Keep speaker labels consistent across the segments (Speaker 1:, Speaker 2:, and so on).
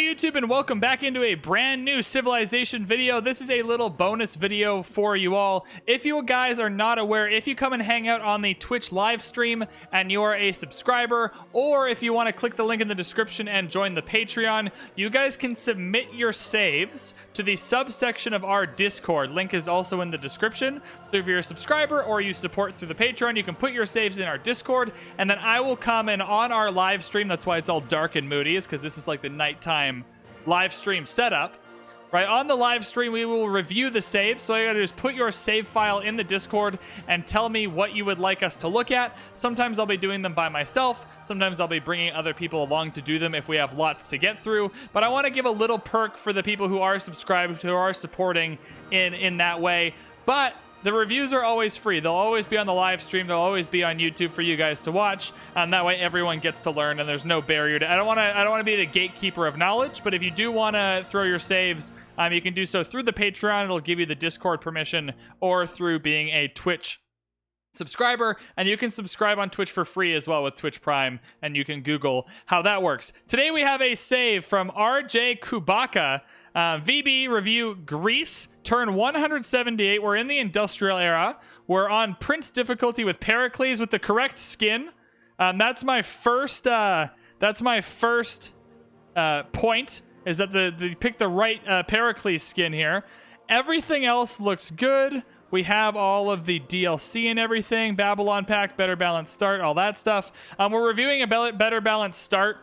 Speaker 1: YouTube, and welcome back into a brand new Civilization video. This is a little bonus video for you all. If you guys are not aware, if you come and hang out on the Twitch live stream and you are a subscriber, or if you want to click the link in the description and join the Patreon, you guys can submit your saves to the subsection of our Discord. Link is also in the description. So if you're a subscriber or you support through the Patreon, you can put your saves in our Discord, and then I will come and on our live stream, that's why it's all dark and moody, is because this is like the nighttime live stream setup, right? On the live stream, we will review the save. So all you gotta do is put your save file in the Discord and tell me what you would like us to look at. Sometimes I'll be doing them by myself. Sometimes I'll be bringing other people along to do them if we have lots to get through. But I want to give a little perk for the people who are subscribed, who are supporting in that way. But the reviews are always free. They'll always be on the live stream. They'll always be on YouTube for you guys to watch. That way everyone gets to learn and there's no barrier to, I don't want to be the gatekeeper of knowledge, but if you do want to throw your saves, you can do so through the Patreon. It'll give you the Discord permission, or through being a Twitch subscriber, and you can subscribe on Twitch for free as well with Twitch Prime, and you can Google how that works. Today we have a save from RJ Kubaka, VB review Greece, turn 178. We're in the industrial era. We're on Prince difficulty with Pericles with the correct skin. That's my first point, is that they picked the right Pericles skin here. Everything else looks good. We have all of the DLC and everything. Babylon Pack, Better Balanced Start, all that stuff. We're reviewing a Better Balanced Start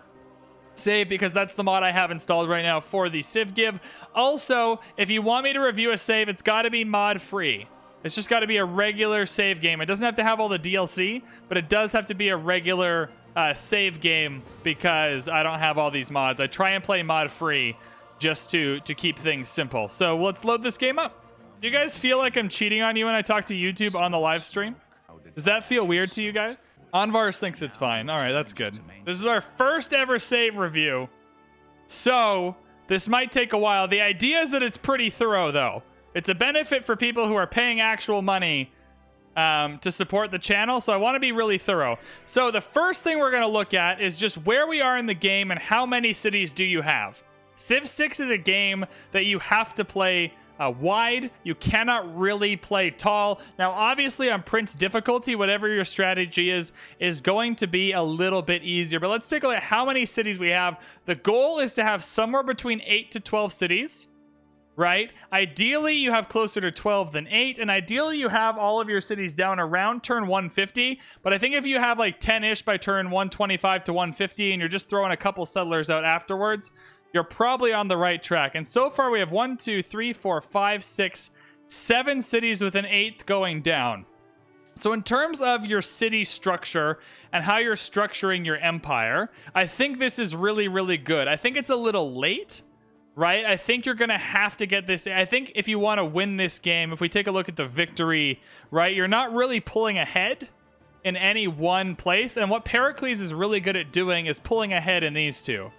Speaker 1: save because that's the mod I have installed right now for the Civ Give. Also, if you want me to review a save, it's got to be mod free. It's just got to be a regular save game. It doesn't have to have all the DLC, but it does have to be a regular save game because I don't have all these mods. I try and play mod free just to keep things simple. So let's load this game up. Do you guys feel like I'm cheating on you when I talk to YouTube on the live stream? Does that feel weird to you guys? Anvars thinks it's fine. All right, that's good. This is our first ever save review, so this might take a while. The idea is that it's pretty thorough, though. It's a benefit for people who are paying actual money to support the channel, so I want to be really thorough. So the first thing we're going to look at is just where we are in the game and how many cities do you have. Civ 6 is a game that you have to play wide. You cannot really play tall. Now, obviously, on Prince difficulty, whatever your strategy is going to be a little bit easier. But let's take a look at how many cities we have. The goal is to have somewhere between 8 to 12 cities, right? Ideally, you have closer to 12 than 8, and ideally, you have all of your cities down around turn 150. But I think if you have like 10-ish by turn 125 to 150, and you're just throwing a couple settlers out afterwards, you're probably on the right track. And so far, we have 1, 2, 3, 4, 5, 6, 7 cities with an 8th going down. So in terms of your city structure and how you're structuring your empire, I think this is really, really good. I think it's a little late, right? I think you're going to have to get this. I think if you want to win this game, if we take a look at the victory, right, you're not really pulling ahead in any one place. And what Pericles is really good at doing is pulling ahead in these two.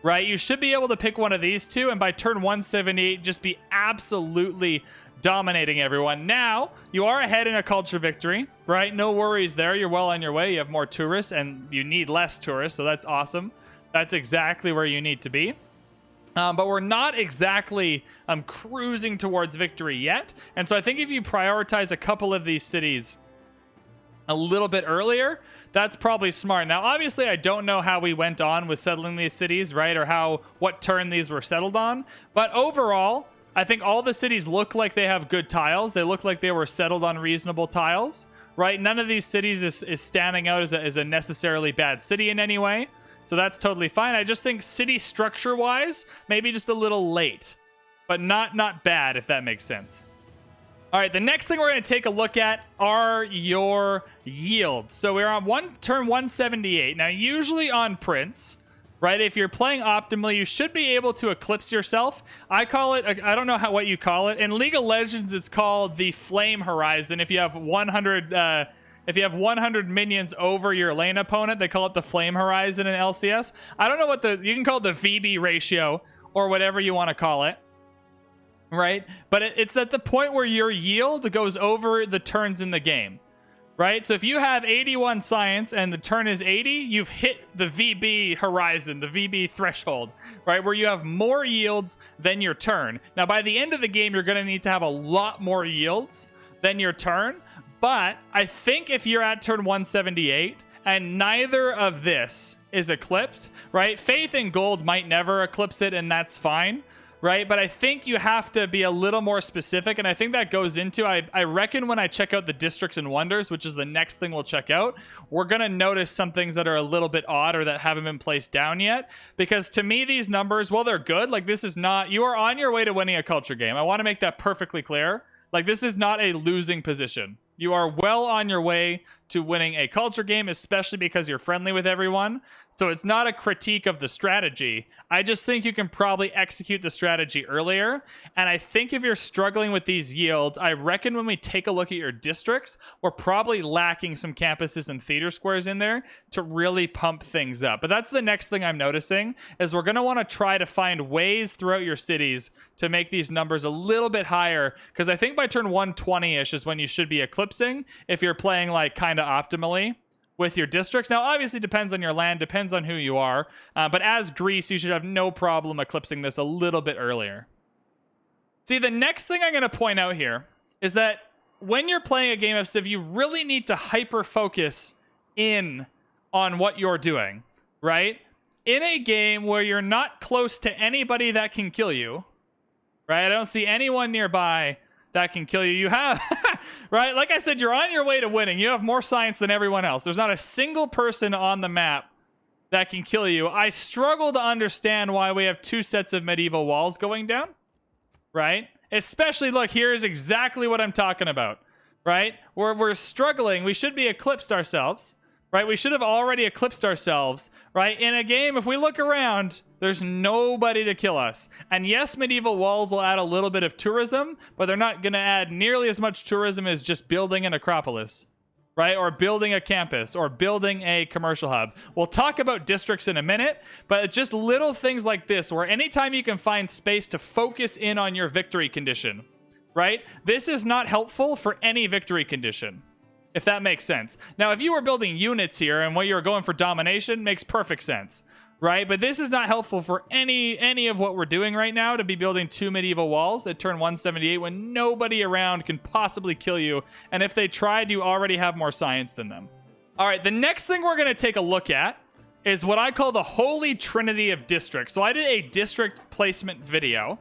Speaker 1: Right, you should be able to pick one of these two, and by turn 178, just be absolutely dominating everyone. Now, you are ahead in a culture victory, right? No worries there. You're well on your way. You have more tourists, and you need less tourists, so that's awesome. That's exactly where you need to be. But we're not exactly cruising towards victory yet, and so I think if you prioritize a couple of these cities a little bit earlier, that's probably smart. Now, obviously, I don't know how we went on with settling these cities, right? Or what turn these were settled on. But overall, I think all the cities look like they have good tiles. They look like they were settled on reasonable tiles, right? None of these cities is standing out as a necessarily bad city in any way. So that's totally fine. I just think city structure-wise, maybe just a little late. But not bad, if that makes sense. All right, the next thing we're going to take a look at are your yields. So we're on turn 178. Now, usually on Prince, right, if you're playing optimally, you should be able to eclipse yourself. I call it, I don't know what you call it. In League of Legends, it's called the Flame Horizon. If you have 100 minions over your lane opponent, they call it the Flame Horizon in LCS. I don't know what you can call it the VB ratio or whatever you want to call it. Right? But it's at the point where your yield goes over the turns in the game. right? So if you have 81 science and the turn is 80, you've hit the VB horizon, the VB threshold, right? Where you have more yields than your turn. Now, by the end of the game, you're going to need to have a lot more yields than your turn. But I think if you're at turn 178 and neither of this is eclipsed, right? Faith and gold might never eclipse it, and that's fine. Right? But I think you have to be a little more specific. And I think that goes into, I reckon when I check out the districts and wonders, which is the next thing we'll check out, we're going to notice some things that are a little bit odd or that haven't been placed down yet. Because to me, these numbers, well, they're good. Like, this is not, you are on your way to winning a culture game. I want to make that perfectly clear. Like, this is not a losing position. You are well on your way to winning a culture game, especially because you're friendly with everyone. So it's not a critique of the strategy. I just think you can probably execute the strategy earlier. And I think if you're struggling with these yields, I reckon when we take a look at your districts, we're probably lacking some campuses and theater squares in there to really pump things up. But that's the next thing I'm noticing, is we're going to want to try to find ways throughout your cities to make these numbers a little bit higher. Because I think by turn 120-ish is when you should be eclipsing if you're playing like kind of optimally with your districts. Now, obviously depends on your land, depends on who you are. But as Greece, you should have no problem eclipsing this a little bit earlier. See, the next thing I'm going to point out here is that when you're playing a game of Civ, you really need to hyper-focus in on what you're doing, right? In a game where you're not close to anybody that can kill you, right? I don't see anyone nearby that can kill you. You have, right? Like I said, you're on your way to winning. You have more science than everyone else. There's not a single person on the map that can kill you. I struggle to understand why we have two sets of medieval walls going down, right? Especially, look, here's exactly what I'm talking about, right? We're struggling. We should be eclipsed ourselves, right? We should have already eclipsed ourselves, right? In a game, if we look around, there's nobody to kill us. And yes, medieval walls will add a little bit of tourism, but they're not going to add nearly as much tourism as just building an acropolis, right? Or building a campus, or building a commercial hub. We'll talk about districts in a minute, but it's just little things like this, where anytime you can find space to focus in on your victory condition, right? This is not helpful for any victory condition, if that makes sense. Now, if you were building units here and what you're going for domination, makes perfect sense, right? But this is not helpful for any of what we're doing right now, to be building two medieval walls at turn 178 when nobody around can possibly kill you. And if they tried, you already have more science than them. All right, the next thing we're going to take a look at is what I call the holy trinity of districts. So I did a district placement video,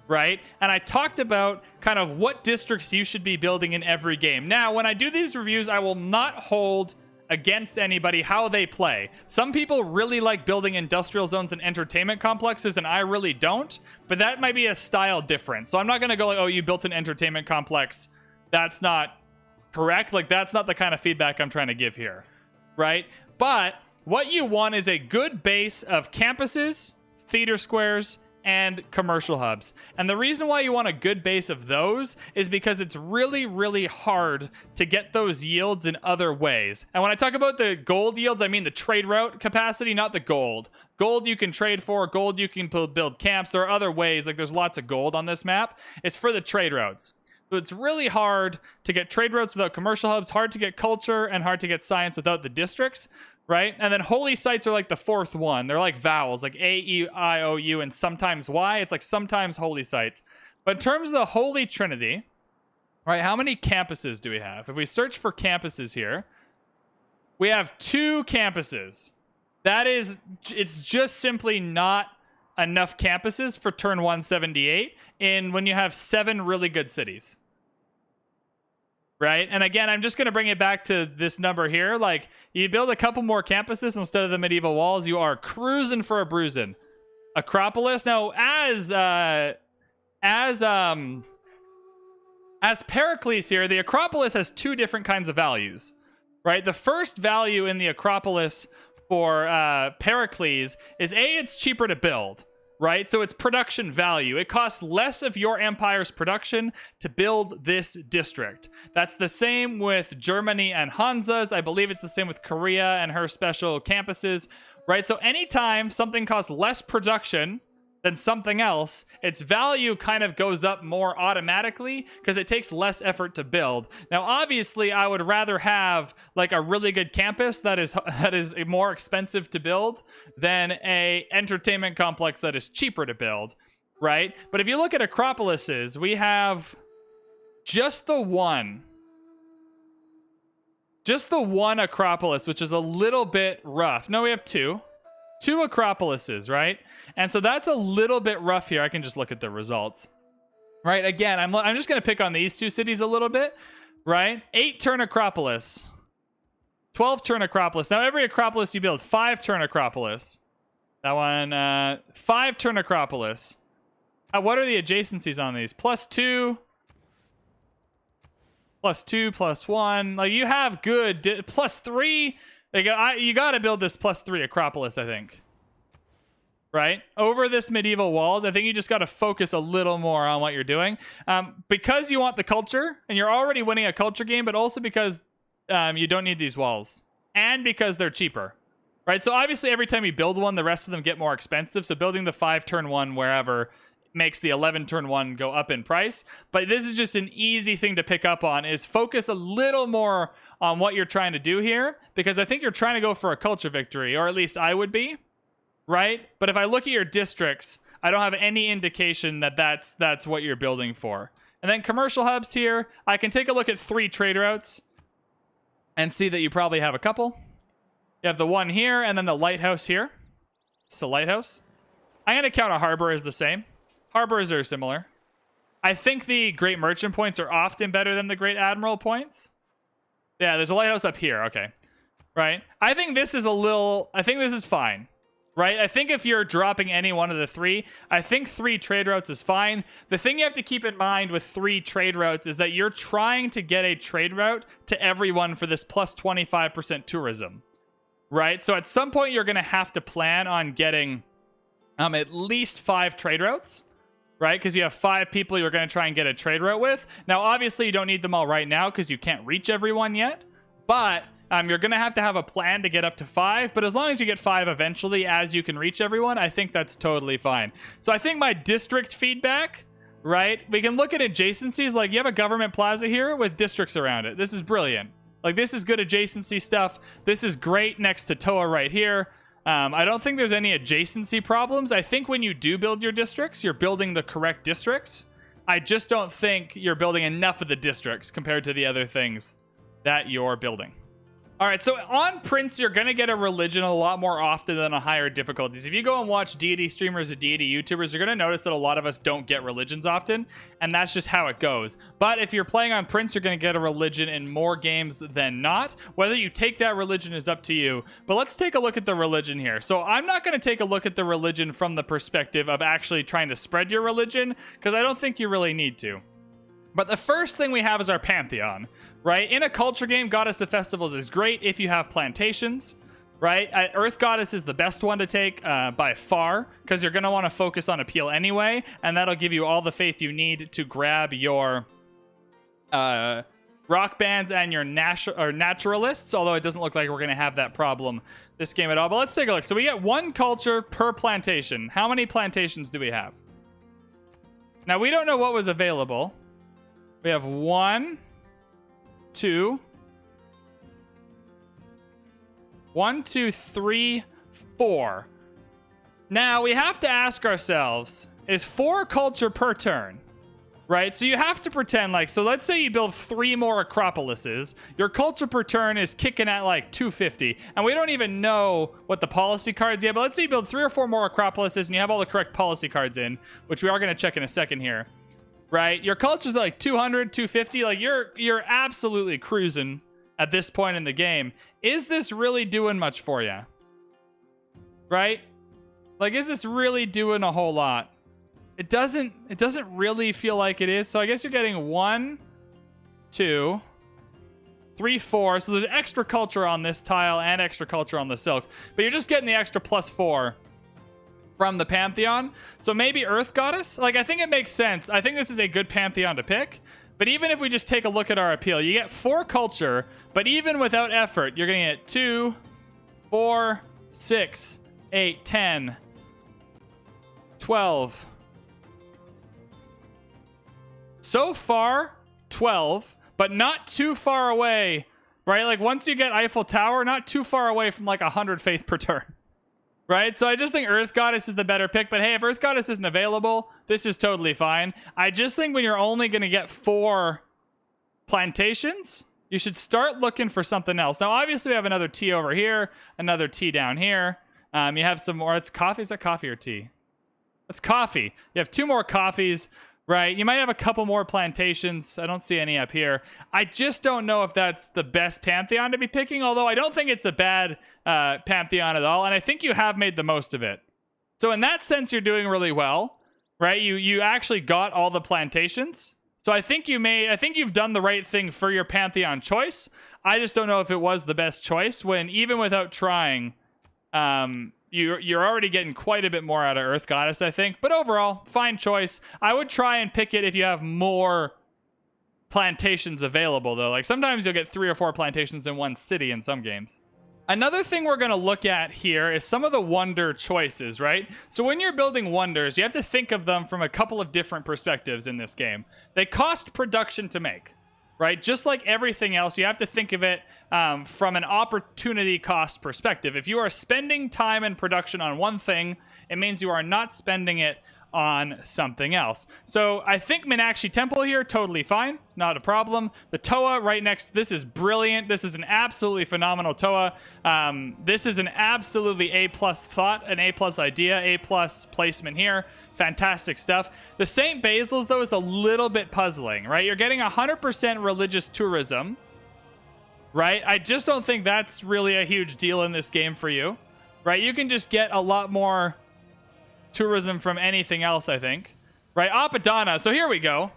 Speaker 1: right? And I talked about kind of what districts you should be building in every game. Now, when I do these reviews, I will not hold against anybody how they play. Some people really like building industrial zones and entertainment complexes, and I really don't. But that might be a style difference. So I'm not going to go like, oh, you built an entertainment complex. That's not correct. Like, that's not the kind of feedback I'm trying to give here, right? But what you want is a good base of campuses, theater squares, and commercial hubs. And the reason why you want a good base of those is because it's really, really hard to get those yields in other ways. And when I talk about the gold yields, I mean the trade route capacity, not the gold. Gold you can trade for, gold you can build camps. There are other ways, like there's lots of gold on this map. It's for the trade routes. So it's really hard to get trade routes without commercial hubs, hard to get culture, and hard to get science without the districts, right? And then holy sites are like the fourth one. They're like vowels, like A, E, I, O, U, and sometimes Y. It's like sometimes holy sites. But in terms of the holy trinity, right, how many campuses do we have? If we search for campuses here, we have 2 campuses. That is, it's just simply not enough campuses for turn 178 when you have 7 really good cities. Right? And again, I'm just going to bring it back to this number here. Like, you build a couple more campuses instead of the medieval walls, you are cruising for a bruising. Acropolis. Now, as Pericles here, the Acropolis has 2 different kinds of values. Right? The first value in the Acropolis for Pericles is it's cheaper to build. Right? So it's production value. It costs less of your empire's production to build this district. That's the same with Germany and Hansa's. I believe it's the same with Korea and her special campuses, right? So anytime something costs less production than something else, its value kind of goes up more automatically because it takes less effort to build. Now, obviously, I would rather have like a really good campus that is more expensive to build than a entertainment complex that is cheaper to build, right? But if you look at Acropolises, we have just the one Acropolis, which is a little bit rough. No, we have two Acropolises, right? And so that's a little bit rough here. I can just look at the results, right? Again, I'm just going to pick on these two cities a little bit, right? 8-turn Acropolis, 12-turn Acropolis. Now, every Acropolis you build, 5-turn Acropolis. That one, 5-turn Acropolis. What are the adjacencies on these? +2, +2, +1. Like, you have good +3. You got to build this +3 Acropolis, I think. Right? Over this medieval walls, I think you just got to focus a little more on what you're doing. Because you want the culture, and you're already winning a culture game, but also because you don't need these walls. And because they're cheaper. Right? So obviously, every time you build one, the rest of them get more expensive. So building the 5-turn one wherever makes the 11-turn one go up in price. But this is just an easy thing to pick up on, is focus a little more on what you're trying to do here, because I think you're trying to go for a culture victory, or at least I would be, right? But if I look at your districts, I don't have any indication that that's what you're building for. And then commercial hubs here, I can take a look at 3 trade routes and see that you probably have a couple. You have the one here, and then the lighthouse here. It's a lighthouse. I'm going to count a harbor as the same. Harbors are similar. I think the Great Merchant points are often better than the Great Admiral points. Yeah, there's a lighthouse up here. Okay. Right? I think this is fine. Right? I think if you're dropping any one of the 3, I think 3 trade routes is fine. The thing you have to keep in mind with 3 trade routes is that you're trying to get a trade route to everyone for this plus 25% tourism. Right? So at some point, you're going to have to plan on getting at least 5 trade routes. Right? Because you have 5 people you're going to try and get a trade route with. Now, obviously, you don't need them all right now because you can't reach everyone yet. But you're going to have a plan to get up to 5. But as long as you get 5 eventually as you can reach everyone, I think that's totally fine. So I think my district feedback, right? We can look at adjacencies. Like, you have a government plaza here with districts around it. This is brilliant. Like, this is good adjacency stuff. This is great next to Toa right here. I don't think there's any adjacency problems. I think when you do build your districts, you're building the correct districts. I just don't think you're building enough of the districts compared to the other things that you're building. All right, so on Prince, you're going to get a religion a lot more often than on higher difficulties. If you go and watch deity streamers or deity YouTubers, you're going to notice that a lot of us don't get religions often, and that's just how it goes. But if you're playing on Prince, you're going to get a religion in more games than not. Whether you take that religion is up to you. But let's take a look at the religion here. So I'm not going to take a look at the religion from the perspective of actually trying to spread your religion, because I don't think you really need to. But the first thing we have is our pantheon, right? In a culture game, Goddess of Festivals is great if you have plantations, right? Earth Goddess is the best one to take by far, because you're going to want to focus on appeal anyway, and that'll give you all the faith you need to grab your rock bands and your naturalists, although it doesn't look like we're going to have that problem this game at all. But let's take a look. So we get 1 culture per plantation. How many plantations do we have? Now, we don't know what was available. We have 1, 2, 3, 4. Now, we have to ask ourselves, is 4 culture per turn? Right? So you have to pretend like, so let's say you build 3 more Acropolises. Your culture per turn is kicking at like 250. And we don't even know what the policy cards yet, but let's say you build 3 or 4 more Acropolises and you have all the correct policy cards in, which we are going to check in a second here. Right? Your culture's like 200, 250. Like, you're absolutely cruising at this point in the game. Is this really doing much for you? Right? Like, is this really doing a whole lot? It doesn't really feel like it is. So I guess you're getting 1, 2, 3, 4. So there's extra culture on this tile and extra culture on the silk. But you're just getting the extra +4 from the Pantheon. So maybe Earth Goddess? Like, I think it makes sense. I think this is a good Pantheon to pick. But even if we just take a look at our appeal, you get 4 culture, but even without effort, you're going to get 2, 4, 6, 8, 10, 12. So far, 12, but not too far away, right? Like once you get Eiffel Tower, not too far away from like 100 faith per turn, right? So I just think Earth Goddess is the better pick, but hey, if Earth Goddess isn't available, this is totally fine. I just think when you're only going to get 4 plantations, you should start looking for something else. Now, obviously, we have another tea over here, another tea down here. You have some more. It's coffee. Is that coffee or tea? It's coffee. You have 2 more coffees. Right, you might have a couple more plantations. I don't see any up here. I just don't know if that's the best pantheon to be picking, although I don't think it's a bad pantheon at all, and I think you have made the most of it. So in that sense, you're doing really well, right? You actually got all the plantations. So I think you've done the right thing for your pantheon choice. I just don't know if it was the best choice when, even without trying, you're already getting quite a bit more out of Earth Goddess, I think. But overall, fine choice. I would try and pick it if you have more plantations available, though. Like sometimes you'll get 3 or 4 plantations in one city in some games. Another thing we're going to look at here is some of the wonder choices, right? So when you're building wonders, you have to think of them from a couple of different perspectives in this game. They cost production to make, right? Just like everything else, you have to think of it from an opportunity cost perspective. If you are spending time in production on one thing, it means you are not spending it on something else. So I think Meenakshi Temple here, totally fine. Not a problem. The Toa right next, this is brilliant. This is an absolutely phenomenal Toa. This is an absolutely A+ thought, an A+ idea, A+ placement here. Fantastic stuff. The St. Basil's, though, is a little bit puzzling, right? You're getting 100% religious tourism, right? I just don't think that's really a huge deal in this game for you, right? You can just get a lot more tourism from anything else, I think, right? Apadana. So here we go,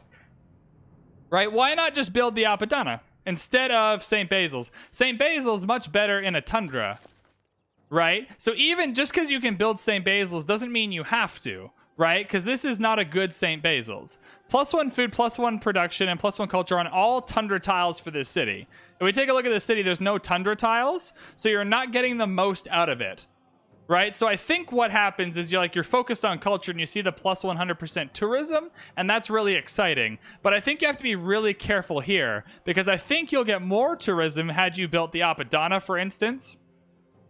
Speaker 1: right? Why not just build the Apadana instead of St. Basil's? St. Basil's much better in a tundra, right? So even just because you can build St. Basil's doesn't mean you have to, right? Because this is not a good St. Basil's. +1 food, +1 production, and +1 culture on all tundra tiles for this city. If we take a look at this city, there's no tundra tiles, so you're not getting the most out of it, right? So I think what happens is you're focused on culture and you see the +100% tourism, and that's really exciting. But I think you have to be really careful here, because I think you'll get more tourism had you built the Apadana, for instance.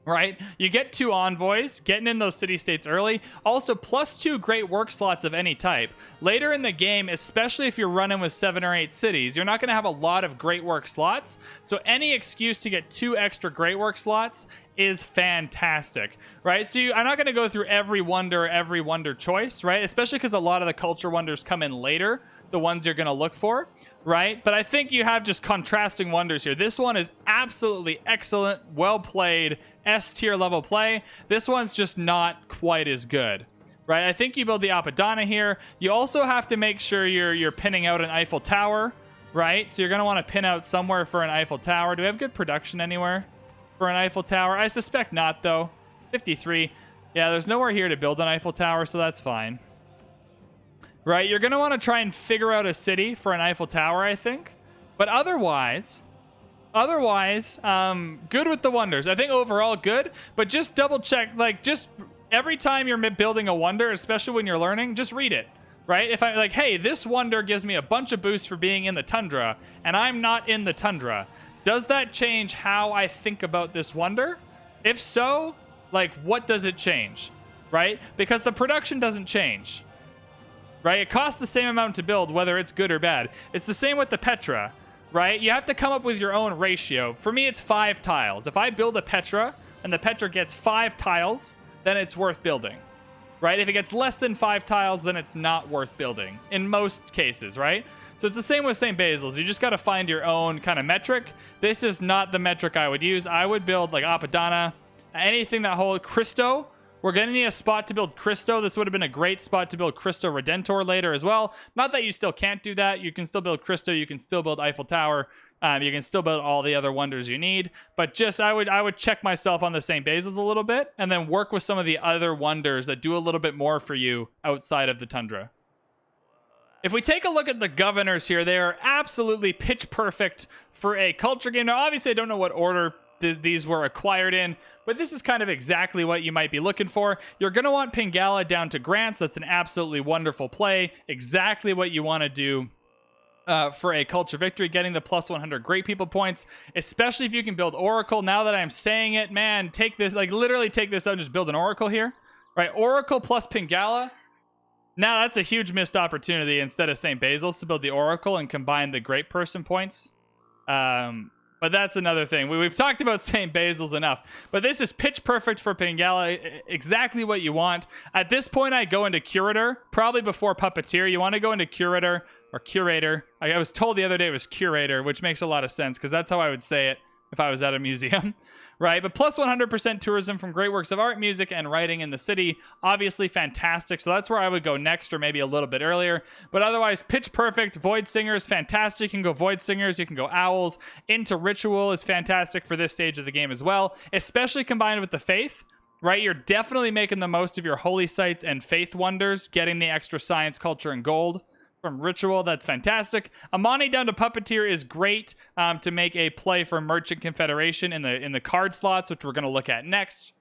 Speaker 1: Right? You get 2 envoys, getting in those city-states early. Also, +2 great work slots of any type. Later in the game, especially if you're running with 7 or 8 cities, you're not going to have a lot of great work slots. So any excuse to get 2 extra great work slots is fantastic, right? So I'm not going to go through every wonder choice, right? Especially because a lot of the culture wonders come in later, the ones you're going to look for, right? But I think you have just contrasting wonders here. This one is absolutely excellent, well played, S-tier level play. This one's just not quite as good, right? I think you build the Apadana here. You also have to make sure you're pinning out an Eiffel Tower, right? So you're going to want to pin out somewhere for an Eiffel Tower. Do we have good production anywhere for an Eiffel Tower? I suspect not, though. 53. Yeah, there's nowhere here to build an Eiffel Tower, so that's fine. Right, you're going to want to try and figure out a city for an Eiffel Tower, I think. But otherwise, good with the wonders. I think overall good, but just double check, like just every time you're building a wonder, especially when you're learning, just read it, right? If I like, hey, this wonder gives me a bunch of boosts for being in the tundra, and I'm not in the tundra. Does that change how I think about this wonder? If so, like, what does it change, right? Because the production doesn't change. Right? It costs the same amount to build, whether it's good or bad. It's the same with the Petra, right? You have to come up with your own ratio. For me, it's 5 tiles. If I build a Petra and the Petra gets 5 tiles, then it's worth building, right? If it gets less than 5 tiles, then it's not worth building in most cases, right? So it's the same with St. Basil's. You just got to find your own kind of metric. This is not the metric I would use. I would build like Apadana, anything that holds Cristo. We're going to need a spot to build Cristo. This would have been a great spot to build Cristo Redentor later as well. Not that you still can't do that. You can still build Cristo. You can still build Eiffel Tower. You can still build all the other wonders you need. But just I would check myself on the St. Basil's a little bit and then work with some of the other wonders that do a little bit more for you outside of the tundra. If we take a look at the governors here, they are absolutely pitch perfect for a culture game. Now, obviously, I don't know what order these were acquired in, but this is kind of exactly what you might be looking for. You're going to want Pingala down to grants. That's an absolutely wonderful play. Exactly what you want to do for a culture victory, getting the plus 100 great people points, especially if you can build Oracle. Now that I'm saying it, man, take this, like literally take this out and just build an Oracle here, right? Oracle plus Pingala. Now that's a huge missed opportunity instead of St. Basil's to build the Oracle and combine the great person points. But that's another thing. We've talked about St. Basil's enough. But this is pitch perfect for Pingala. Exactly what you want. At this point, I go into Curator. Probably before Puppeteer. You want to go into Curator or Curator. I was told the other day it was Curator, which makes a lot of sense because that's how I would say it if I was at a museum. Right, but plus 100% tourism from great works of art, music, and writing in the city. Obviously fantastic, so that's where I would go next or maybe a little bit earlier. But otherwise, pitch perfect. Void Singers, fantastic. You can go Void Singers, you can go Owls. Into Ritual is fantastic for this stage of the game as well, especially combined with the Faith. Right, you're definitely making the most of your Holy Sites and Faith Wonders, getting the extra Science, Culture, and Gold from Ritual. That's fantastic. Amani down to Puppeteer is great to make a play for Merchant Confederation in the card slots, which we're going to look at next.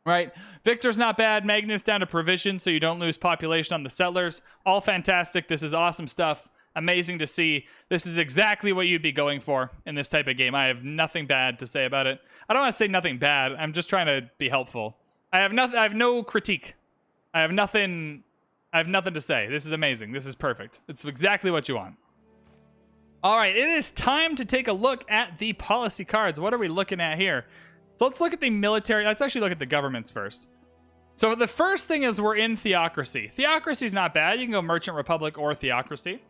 Speaker 1: Right, Victor's not bad. Magnus down to Provision, so you don't lose population on the settlers. All fantastic. This is awesome stuff. Amazing to see. This is exactly what you'd be going for in this type of game. I have nothing bad to say about it. I don't want to say nothing bad. I'm just trying to be helpful. I have no critique. I have nothing to say. This is amazing. This is perfect. It's exactly what you want. All right, it is time to take a look at the policy cards. What are we looking at here? So let's look at the military. Let's actually look at the governments first. So the first thing is we're in Theocracy. Theocracy is not bad. You can go Merchant Republic or Theocracy.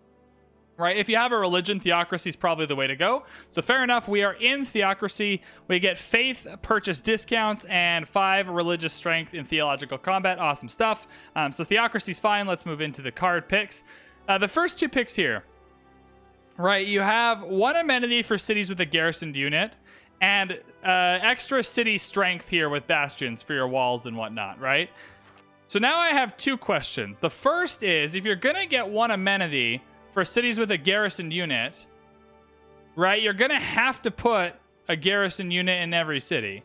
Speaker 1: Right? If you have a religion, Theocracy is probably the way to go. So fair enough, we are in Theocracy. We get faith purchase discounts and 5 religious strength in theological combat. Awesome stuff. So Theocracy is fine. Let's move into the card picks. The first 2 picks here. Right, you have 1 amenity for cities with a garrisoned unit and extra city strength here with bastions for your walls and whatnot, right? So now I have 2 questions. The first is, if you're going to get 1 amenity for cities with a garrison unit, right, you're going to have to put a garrison unit in every city,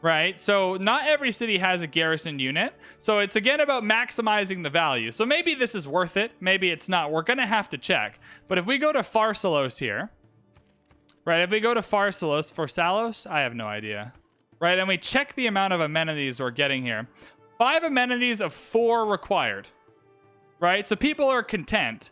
Speaker 1: right? So not every city has a garrison unit. So it's again about maximizing the value. So maybe this is worth it. Maybe it's not. We're going to have to check. But if we go to Pharsalos here, right, if we go to Pharsalos, I have no idea, right? And we check the amount of amenities we're getting here. 5 amenities of 4 required, right? So people are content.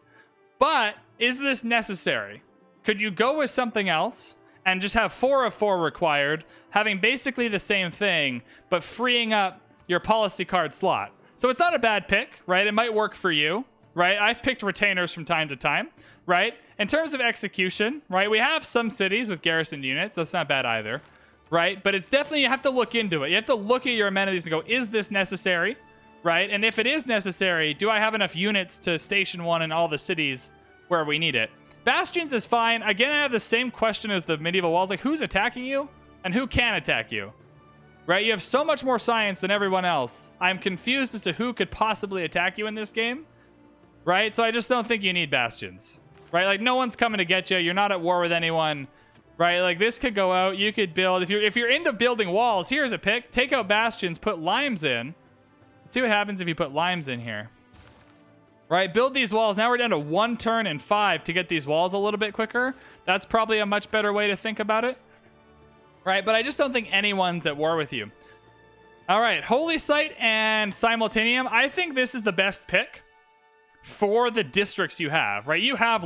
Speaker 1: But is this necessary? Could you go with something else and just have 4 of 4 required, having basically the same thing, but freeing up your policy card slot? So it's not a bad pick, right? It might work for you, right? I've picked retainers from time to time, right? In terms of execution, right? We have some cities with garrisoned units. That's not bad either, right? But it's definitely, you have to look into it. You have to look at your amenities and go, is this necessary? Right? And if it is necessary, do I have enough units to station 1 in all the cities where we need it? Bastions is fine. Again, I have the same question as the medieval walls. Like, who's attacking you and who can attack you? Right? You have so much more science than everyone else. I'm confused as to who could possibly attack you in this game. Right? So I just don't think you need bastions. Right? Like, no one's coming to get you. You're not at war with anyone. Right? Like, this could go out. You could build. If you're into building walls, here's a pick. Take out bastions, put limes in. Let's see what happens if you put limes in here. Right, build these walls. Now we're down to 1 turn and 5 to get these walls a little bit quicker. That's probably a much better way to think about it. Right, but I just don't think anyone's at war with you. All right, Holy Site and Simultaneum. I think this is the best pick for the districts you have, right? You have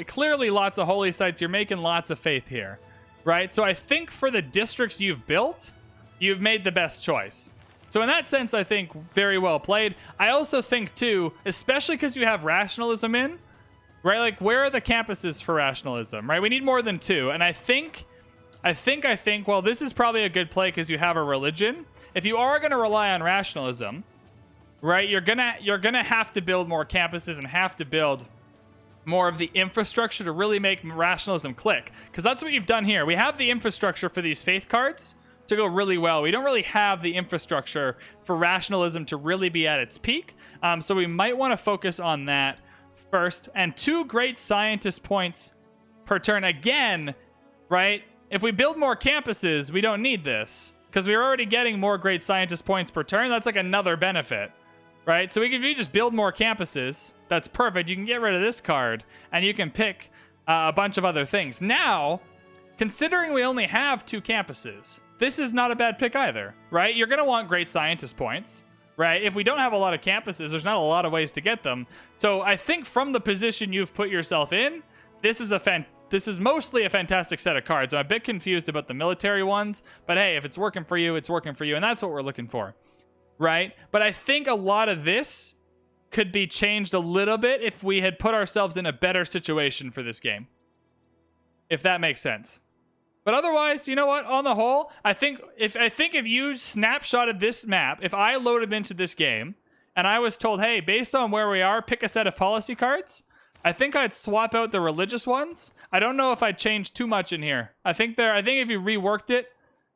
Speaker 1: clearly lots of Holy Sites. You're making lots of faith here, right? So I think for the districts you've built, you've made the best choice. So in that sense, I think very well played. I also think, too, especially because you have rationalism in, right? Like, where are the campuses for rationalism, right? We need more than 2. And I think, well, this is probably a good play because you have a religion. If you are going to rely on rationalism, right, you're gonna have to build more campuses and have to build more of the infrastructure to really make rationalism click. Because that's what you've done here. We have the infrastructure for these faith cards to go really well. We don't really have the infrastructure for rationalism to really be at its peak. So we might want to focus on that first. And 2 great scientist points per turn. Again, right? If we build more campuses, we don't need this. because we're already getting more great scientist points per turn. That's like another benefit, right? So if you just build more campuses, that's perfect. You can get rid of this card, and you can pick a bunch of other things. Now, considering we only have 2 campuses, this is not a bad pick either, right? You're going to want great scientist points, right? If we don't have a lot of campuses, there's not a lot of ways to get them. So I think from the position you've put yourself in, this is mostly a fantastic set of cards. I'm a bit confused about the military ones, but hey, if it's working for you, it's working for you, and that's what we're looking for, right? But I think a lot of this could be changed a little bit if we had put ourselves in a better situation for this game, if that makes sense. But otherwise, you know what? On the whole, I think if you snapshotted this map, if I loaded into this game and I was told, hey, based on where we are, pick a set of policy cards, I think I'd swap out the religious ones. I don't know if I'd change too much in here. I think if you reworked it,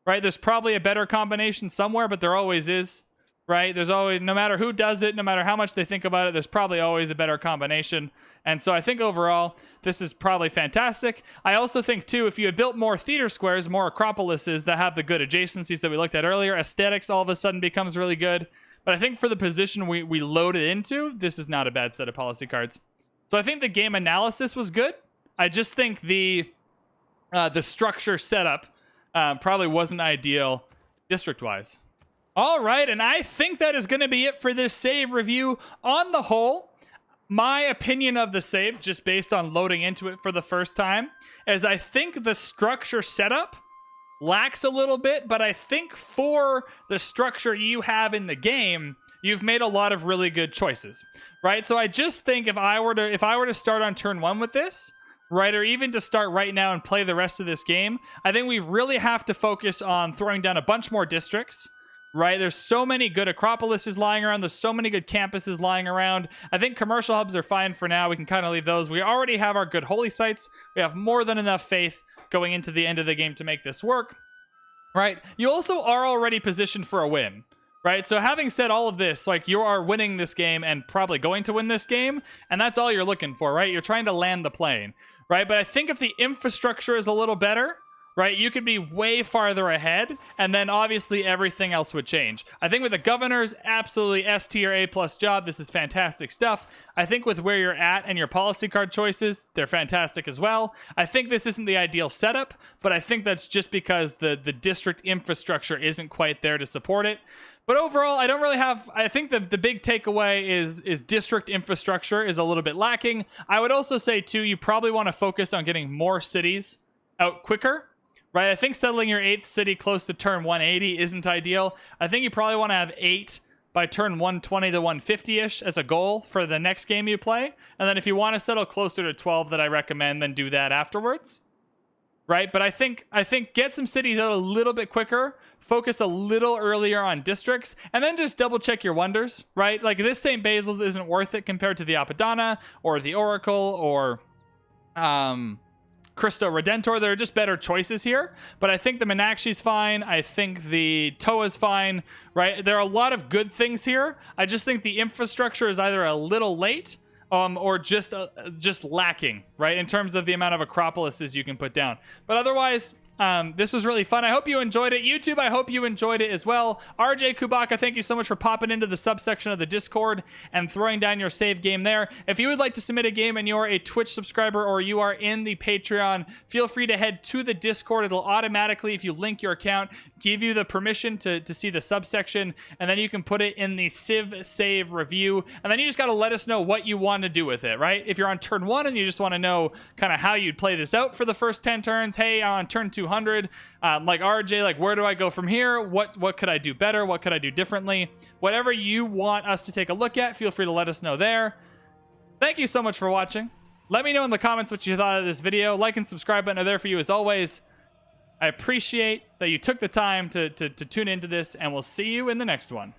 Speaker 1: right, there's probably a better combination somewhere, but there always is, right? There's always, no matter who does it, no matter how much they think about it, there's probably always a better combination. And so I think overall, this is probably fantastic. I also think, too, if you had built more theater squares, more acropolises that have the good adjacencies that we looked at earlier, aesthetics all of a sudden becomes really good. But I think for the position we loaded into, this is not a bad set of policy cards. So I think the game analysis was good. I just think the structure setup probably wasn't ideal district-wise. All right, and I think that is going to be it for this save review. On the whole, my opinion of the save, just based on loading into it for the first time, is I think the structure setup lacks a little bit, but I think for the structure you have in the game, you've made a lot of really good choices, right? So I just think if I were to start on turn 1 with this, right, or even to start right now and play the rest of this game, I think we really have to focus on throwing down a bunch more districts, right? There's so many good acropolises lying around. There's so many good campuses lying around. I think commercial hubs are fine for now. We can kind of leave those. We already have our good holy sites. We have more than enough faith going into the end of the game to make this work, right? You also are already positioned for a win, right? So having said all of this, like, you are winning this game and probably going to win this game, and that's all you're looking for, right? You're trying to land the plane, right? But I think if the infrastructure is a little better, right, you could be way farther ahead, and then obviously everything else would change. I think with the governors, absolutely S tier A+ job. This is fantastic stuff. I think with where you're at and your policy card choices, they're fantastic as well. I think this isn't the ideal setup, but I think that's just because the district infrastructure isn't quite there to support it. But overall, I don't really have... I think the big takeaway is district infrastructure is a little bit lacking. I would also say, too, you probably want to focus on getting more cities out quicker, right? I think settling your 8th city close to turn 180 isn't ideal. I think you probably want to have 8 by turn 120 to 150-ish as a goal for the next game you play. And then if you want to settle closer to 12 that I recommend, then do that afterwards, right? But I think get some cities out a little bit quicker, focus a little earlier on districts, and then just double check your wonders, right? Like, this St. Basil's isn't worth it compared to the Apadana or the Oracle or Cristo Redentor. There are just better choices here, but I think the Menakshi's fine. I think the Toa's fine, right? There are a lot of good things here. I just think the infrastructure is either a little late or just lacking, right, in terms of the amount of acropolises you can put down. But otherwise, this was really fun. I hope you enjoyed it. YouTube, I hope you enjoyed it as well. RJ Kubaka, thank you so much for popping into the subsection of the Discord and throwing down your save game there. If you would like to submit a game and you're a Twitch subscriber or you are in the Patreon, feel free to head to the Discord. It'll automatically, if you link your account, give you the permission to see the subsection, and then you can put it in the Civ save review, and then you just got to let us know what you want to do with it, right? If you're on turn 1 and you just want to know kind of how you'd play this out for the first 10 turns, hey, I'm on turn 200, like RJ, like, where do I go from here? What could I do better? What could I do differently? Whatever you want us to take a look at, feel free to let us know there. Thank you so much for watching. Let me know in the comments what you thought of this video. Like and subscribe button are there for you as always. I appreciate that you took the time to tune into this, and we'll see you in the next one.